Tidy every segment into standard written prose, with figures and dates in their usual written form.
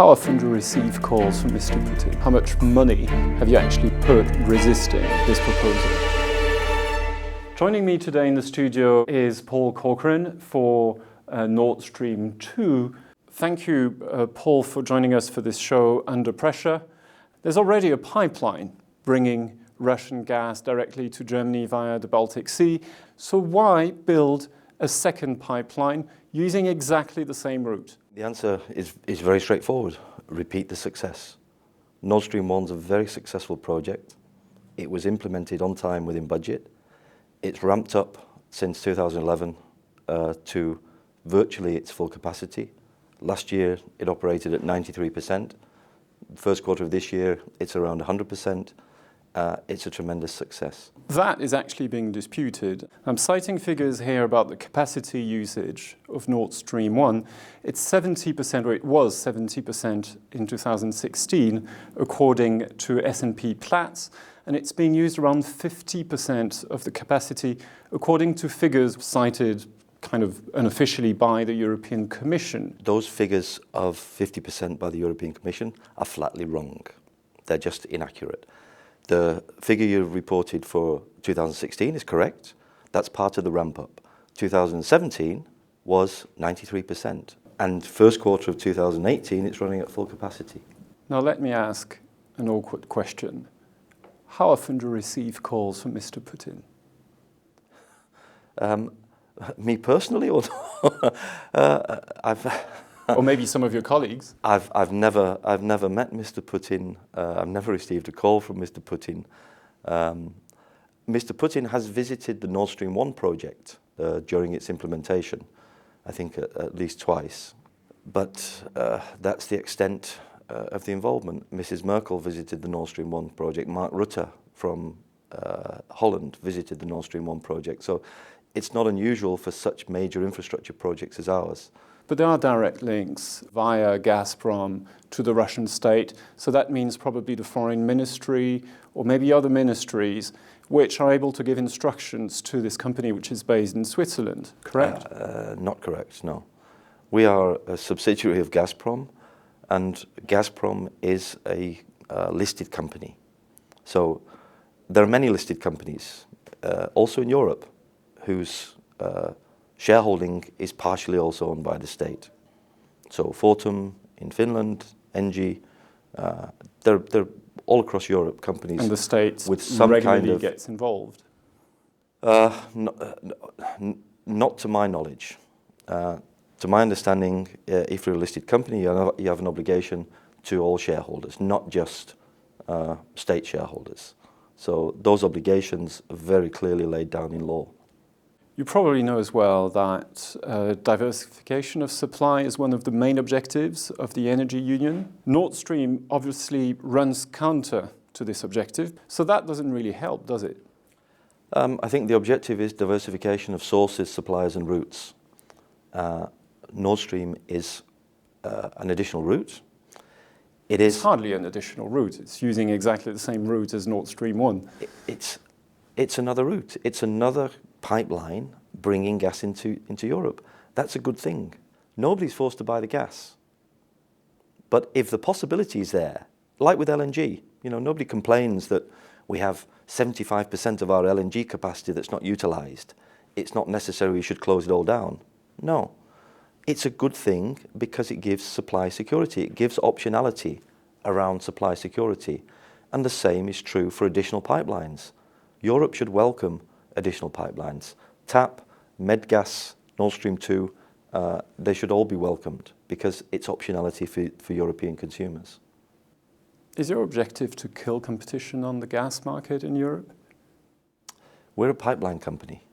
How often do you receive calls from Mr Putin? How much money have you actually put resisting this proposal? Joining me today in the studio is Paul Corcoran for Nord Stream 2. Thank you, Paul, for joining us for this show Under Pressure. There's already a pipeline bringing Russian gas directly to Germany via the Baltic Sea. So why build a second pipeline using exactly the same route? The answer is very straightforward. Repeat the success. Nord Stream 1's a very successful project. It was implemented on time within budget. It's ramped up since 2011 to virtually its full capacity. Last year it operated at 93%. First quarter of this year it's around 100%. It's a tremendous success. That is actually being disputed. I'm citing figures here about the capacity usage of Nord Stream 1. It's 70%, or it was 70% in 2016, according to S&P Platts, and it's being used around 50% of the capacity, according to figures cited kind of unofficially by the European Commission. Those figures of 50% by the European Commission are flatly wrong. They're just inaccurate. The figure you reported for 2016 is correct. That's part of the ramp-up. 2017 was 93%. And first quarter of 2018, it's running at full capacity. Now let me ask an awkward question. How often do you receive calls from Mr. Putin? Me personally, or or maybe some of your colleagues? I've never met Mr. Putin. I've never received a call from Mr. Putin. Mr. Putin has visited the Nord Stream 1 project during its implementation, I think at least twice. But that's the extent of the involvement. Mrs. Merkel visited the Nord Stream 1 project. Mark Rutte from Holland visited the Nord Stream 1 project. So it's not unusual for such major infrastructure projects as ours. But there are direct links via Gazprom to the Russian state. So that means probably the foreign ministry or maybe other ministries which are able to give instructions to this company which is based in Switzerland, correct? Not correct, no. We are a subsidiary of Gazprom, and Gazprom is a listed company. So there are many listed companies, also in Europe, whose shareholding is partially also owned by the state. So Fortum in Finland, Engie, they're all across Europe, companies. And the state with some regularly kind of, gets involved? Not to my knowledge. To my understanding, if you're a listed company, you have an obligation to all shareholders, not just state shareholders. So those obligations are very clearly laid down in law. You probably know as well that diversification of supply is one of the main objectives of the energy union. Nord Stream obviously runs counter to this objective, so that doesn't really help, does it? I think the objective is diversification of sources, suppliers and routes. Nord Stream is an additional route. It's hardly an additional route. It's using exactly the same route as Nord Stream 1. It's another route. It's another pipeline bringing gas into Europe. That's a good thing. Nobody's forced to buy the gas. But if the possibility is there, like with LNG, nobody complains that we have 75% of our LNG capacity that's not utilized. It's not necessary we should close it all down. No. It's a good thing because it gives supply security. It gives optionality around supply security. And the same is true for additional pipelines. Europe should welcome additional pipelines. TAP, Medgas, Nord Stream 2, they should all be welcomed because it's optionality for European consumers. Is your objective to kill competition on the gas market in Europe? We're a pipeline company.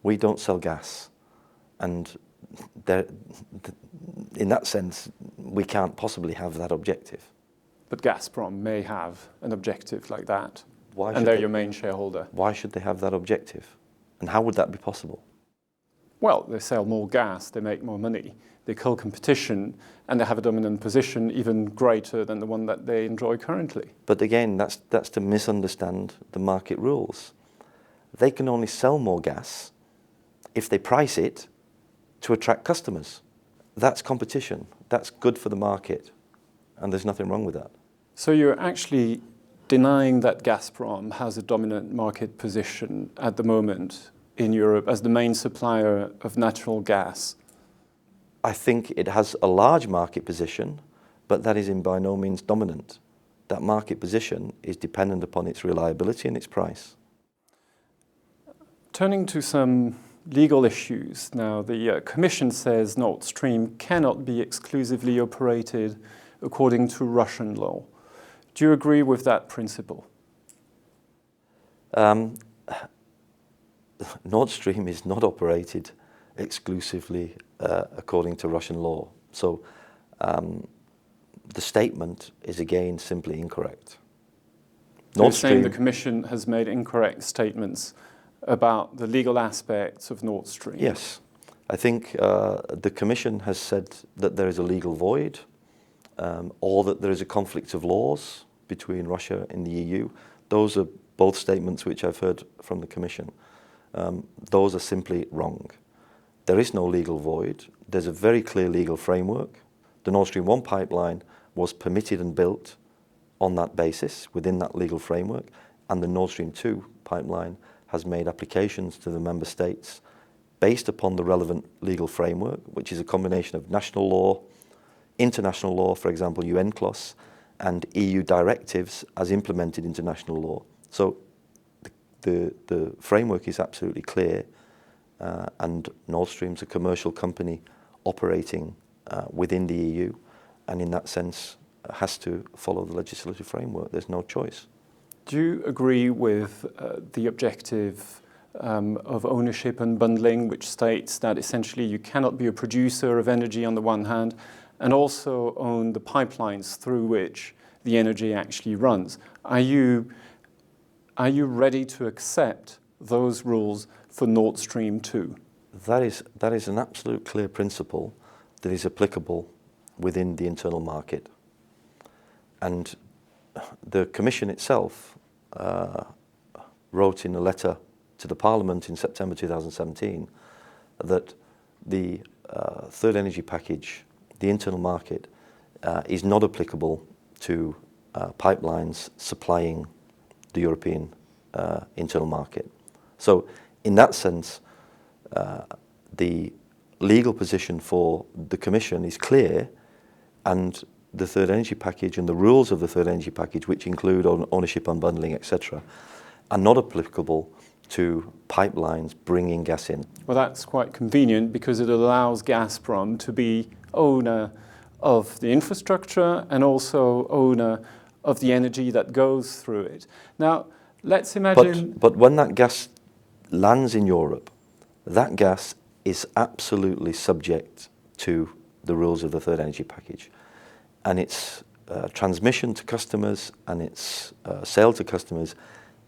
We don't sell gas. And in that sense, we can't possibly have that objective. But Gazprom may have an objective like that. And they're your main shareholder. Why should they have that objective? And how would that be possible? Well, they sell more gas, they make more money, they kill competition, and they have a dominant position even greater than the one that they enjoy currently. But again, that's to misunderstand the market rules. They can only sell more gas if they price it to attract customers. that's competition. That's good for the market, and there's nothing wrong with that. So you're actually denying that Gazprom has a dominant market position at the moment in Europe as the main supplier of natural gas? I think it has a large market position, but that is by no means dominant. That market position is dependent upon its reliability and its price. Turning to some legal issues now, the Commission says Nord Stream cannot be exclusively operated according to Russian law. Do you agree with that principle? Nord Stream is not operated exclusively according to Russian law. So the statement is again simply incorrect. You're saying the Commission has made incorrect statements about the legal aspects of Nord Stream? Yes. I think the Commission has said that there is a legal void or that there is a conflict of laws between Russia and the EU. Those are both statements which I've heard from the Commission. Those are simply wrong. There is no legal void. There's a very clear legal framework. The Nord Stream 1 pipeline was permitted and built on that basis, within that legal framework, and the Nord Stream 2 pipeline has made applications to the member states based upon the relevant legal framework, which is a combination of national law, international law, for example, UN clause, and EU directives as implemented into national law. So the framework is absolutely clear, and Nord Stream's a commercial company operating within the EU, and in that sense has to follow the legislative framework. There's no choice. Do you agree with the objective of ownership and bundling, which states that essentially you cannot be a producer of energy on the one hand and also own the pipelines through which the energy actually runs? Are you ready to accept those rules for Nord Stream 2? That is an absolute clear principle that is applicable within the internal market. And the Commission itself wrote in a letter to the Parliament in September 2017 that the third energy package, the internal market, is not applicable to pipelines supplying the European internal market. So in that sense, the legal position for the Commission is clear, and the third energy package and the rules of the third energy package, which include ownership, unbundling, etc., are not applicable to pipelines bringing gas in. Well, that's quite convenient because it allows Gazprom to be owner of the infrastructure and also owner of the energy that goes through it. Now, let's imagine... But when that gas lands in Europe, that gas is absolutely subject to the rules of the third energy package. And its transmission to customers and its sale to customers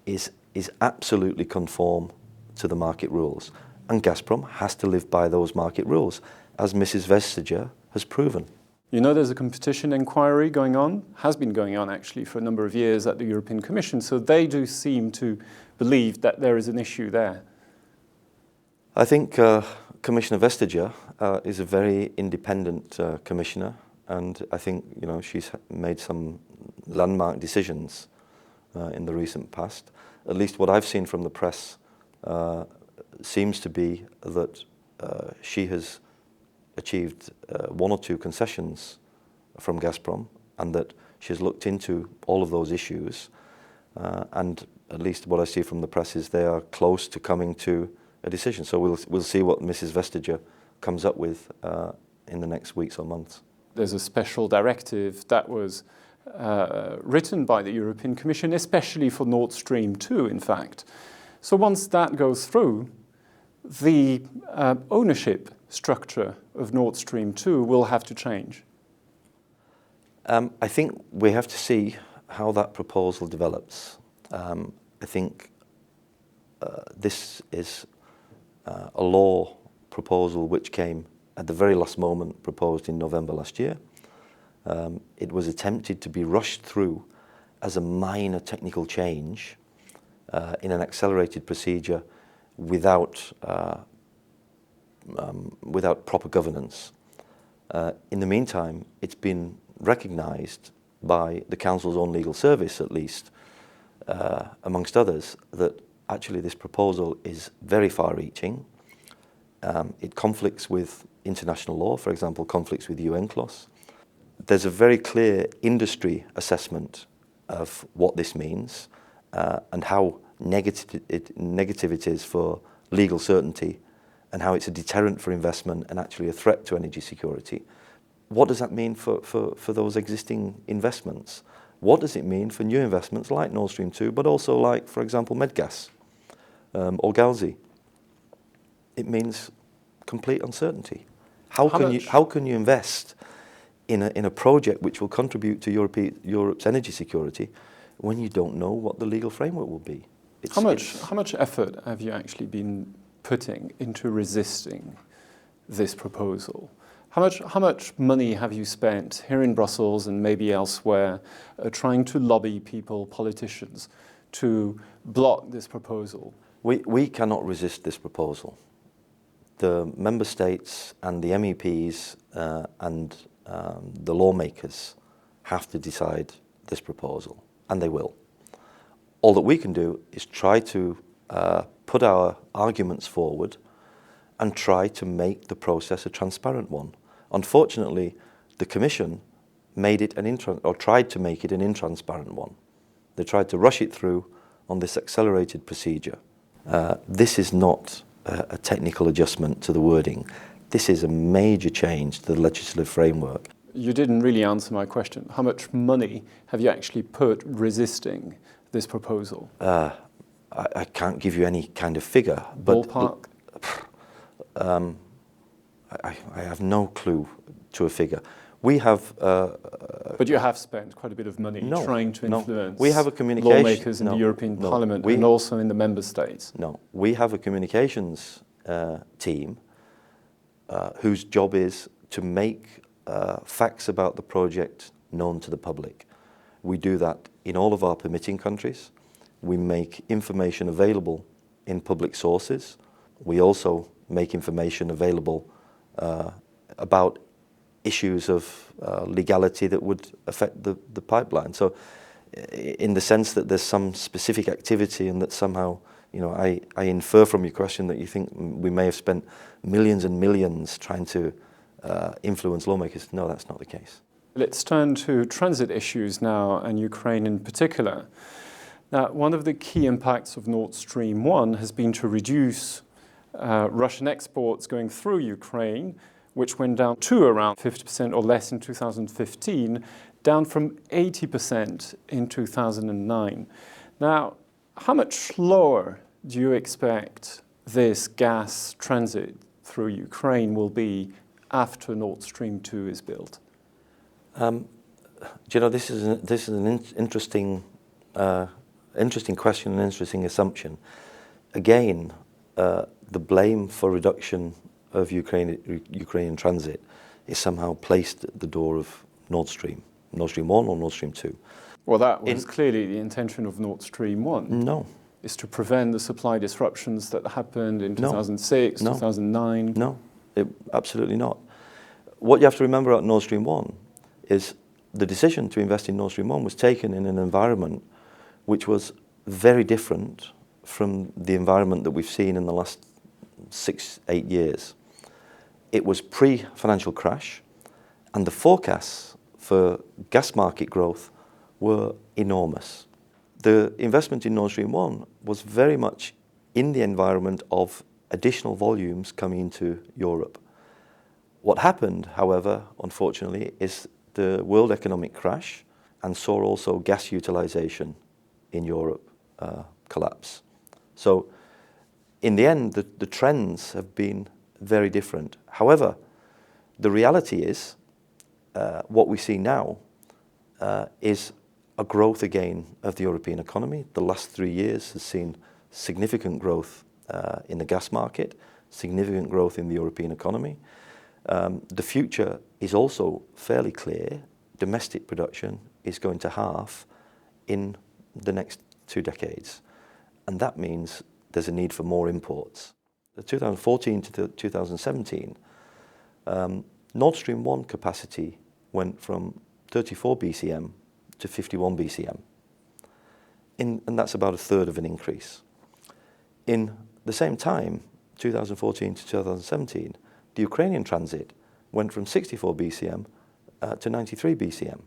is absolutely conform to the market rules. And Gazprom has to live by those market rules, as Mrs. Vestager has proven. You know, there's a competition inquiry going on, has been going on actually for a number of years at the European Commission, so they do seem to believe that there is an issue there. I think Commissioner Vestager is a very independent commissioner, and I think she's made some landmark decisions in the recent past. At least what I've seen from the press seems to be that she has achieved one or two concessions from Gazprom, and that she has looked into all of those issues, and at least what I see from the press is they are close to coming to a decision. So we'll see what Mrs. Vestager comes up with in the next weeks or months. There's a special directive that was written by the European Commission, especially for Nord Stream 2, in fact. So once that goes through, the ownership structure of Nord Stream 2 will have to change. I think we have to see how that proposal develops. I think this is a law proposal which came at the very last moment, proposed in November last year. It was attempted to be rushed through as a minor technical change in an accelerated procedure without proper governance. In the meantime, it's been recognised by the Council's own legal service, at least, amongst others, that actually this proposal is very far-reaching. It conflicts with international law, for example, conflicts with UN clause. There's a very clear industry assessment of what this means and how negative it is for legal certainty and how it's a deterrent for investment and actually a threat to energy security. What does that mean for those existing investments? What does it mean for new investments like Nord Stream 2, but also like, for example, Medgas or Galzi? It means complete uncertainty. How can you invest in a project which will contribute to Europe's energy security when you don't know what the legal framework will be? How much effort have you actually been putting into resisting this proposal? How much money have you spent here in Brussels and maybe elsewhere trying to lobby people, politicians, to block this proposal? We cannot resist this proposal. The member states and the MEPs and the lawmakers have to decide this proposal, and they will. All that we can do is try to put our arguments forward and try to make the process a transparent one. Unfortunately, the Commission made it tried to make it an intransparent one. They tried to rush it through on this accelerated procedure. This is not a technical adjustment to the wording. This is a major change to the legislative framework. You didn't really answer my question. How much money have you actually put resisting this proposal? I can't give you any kind of figure. But ballpark? I have no clue to a figure. We have... but you have spent quite a bit of money trying to influence we have a communication, lawmakers in the European Parliament and also in the member states. No, we have a communications team whose job is to make facts about the project known to the public. We do that in all of our permitting countries. We make information available in public sources. We also make information available about issues of legality that would affect the pipeline. So in the sense that there's some specific activity and that somehow, you know, I infer from your question that you think we may have spent millions and millions trying to influence lawmakers. No, that's not the case. Let's turn to transit issues now, and Ukraine in particular. Now, one of the key impacts of Nord Stream 1 has been to reduce Russian exports going through Ukraine, which went down to around 50% or less in 2015, down from 80% in 2009. Now, how much lower do you expect this gas transit through Ukraine will be after Nord Stream 2 is built? Do you know, this is an interesting question, an interesting assumption. Again, the blame for reduction of Ukrainian transit is somehow placed at the door of Nord Stream 1 or Nord Stream 2. Well, that was clearly the intention of Nord Stream 1. No. Is to prevent the supply disruptions that happened in 2006, 2009. No, absolutely not. What you have to remember about Nord Stream 1 is the decision to invest in Nord Stream 1 was taken in an environment which was very different from the environment that we've seen in the last 6-8 years. It was pre-financial crash, and the forecasts for gas market growth were enormous. The investment in Nord Stream 1 was very much in the environment of additional volumes coming into Europe. What happened, however, unfortunately, is the world economic crash and saw also gas utilization in Europe collapse. So in the end, the trends have been very different. However, the reality is what we see now is a growth again of the European economy. The last 3 years has seen significant growth in the gas market, significant growth in the European economy. The future is also fairly clear. Domestic production is going to halve in the next 2 decades. And that means there's a need for more imports. The 2014 to 2017, Nord Stream 1 capacity went from 34 BCM to 51 BCM. And that's about a third of an increase. In the same time, 2014 to 2017, the Ukrainian transit went from 64 BCM to 93 BCM,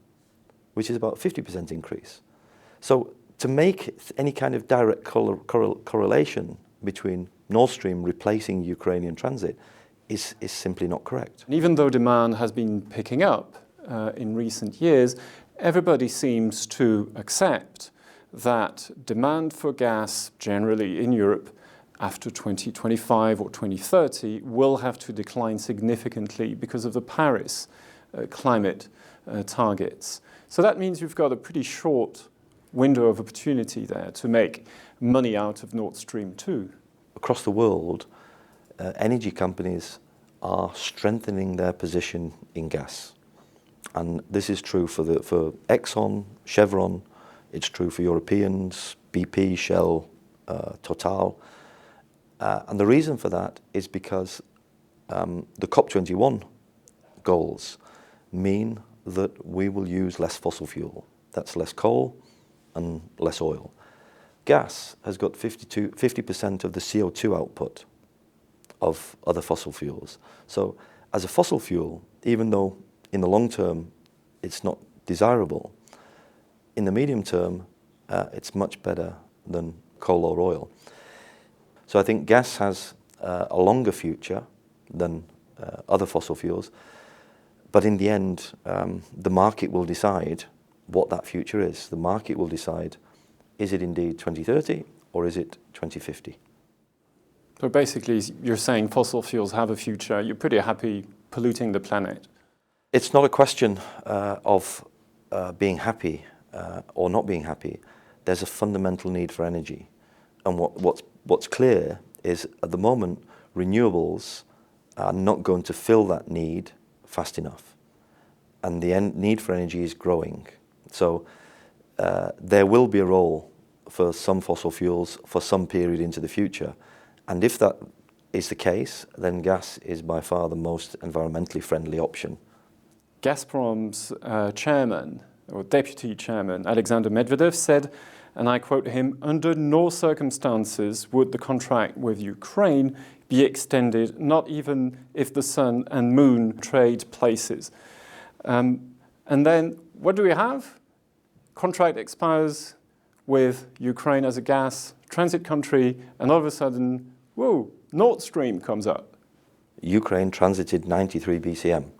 which is about a 50% increase. So to make any kind of direct correlation between Nord Stream replacing Ukrainian transit is simply not correct. And even though demand has been picking up in recent years, everybody seems to accept that demand for gas generally in Europe after 2025 or 2030 will have to decline significantly because of the Paris climate targets. So that means you've got a pretty short window of opportunity there to make money out of Nord Stream 2. Across the world, energy companies are strengthening their position in gas. And this is true for Exxon, Chevron, it's true for Europeans, BP, Shell, Total. And the reason for that is because the COP21 goals mean that we will use less fossil fuel. That's less coal and less oil. Gas has got 50% of the CO2 output of other fossil fuels. So as a fossil fuel, even though in the long term it's not desirable, in the medium term it's much better than coal or oil. So I think gas has a longer future than other fossil fuels, but in the end the market will decide what that future is. The market will decide, is it indeed 2030 or is it 2050? So basically you're saying fossil fuels have a future, you're pretty happy polluting the planet. It's not a question of being happy or not being happy. There's a fundamental need for energy. And what's clear is at the moment renewables are not going to fill that need fast enough. And the need for energy is growing. So there will be a role for some fossil fuels for some period into the future. And if that is the case, then gas is by far the most environmentally friendly option. Gazprom's chairman, or deputy chairman, Alexander Medvedev said, and I quote him, "Under no circumstances would the contract with Ukraine be extended, not even if the sun and moon trade places." And then what do we have? Contract expires with Ukraine as a gas transit country, and all of a sudden, whoa, Nord Stream comes up. Ukraine transited 93 BCM.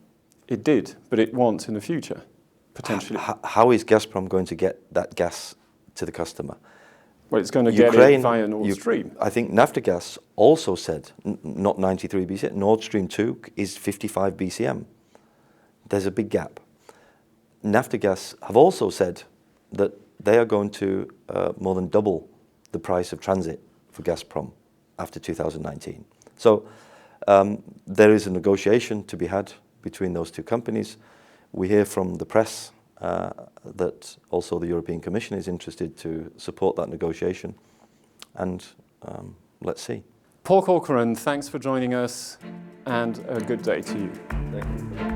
It did, but it won't in the future, potentially. How is Gazprom going to get that gas to the customer? Well, it's going to get it via Nord Stream. I think Naftogaz also said, not 93 BCM, Nord Stream 2 is 55 BCM. There's a big gap. Naftogaz have also said that they are going to more than double the price of transit for Gazprom after 2019. So there is a negotiation to be had between those two companies. We hear from the press that also the European Commission is interested to support that negotiation, and let's see. Paul Corcoran, thanks for joining us, and a good day to you. Thank you.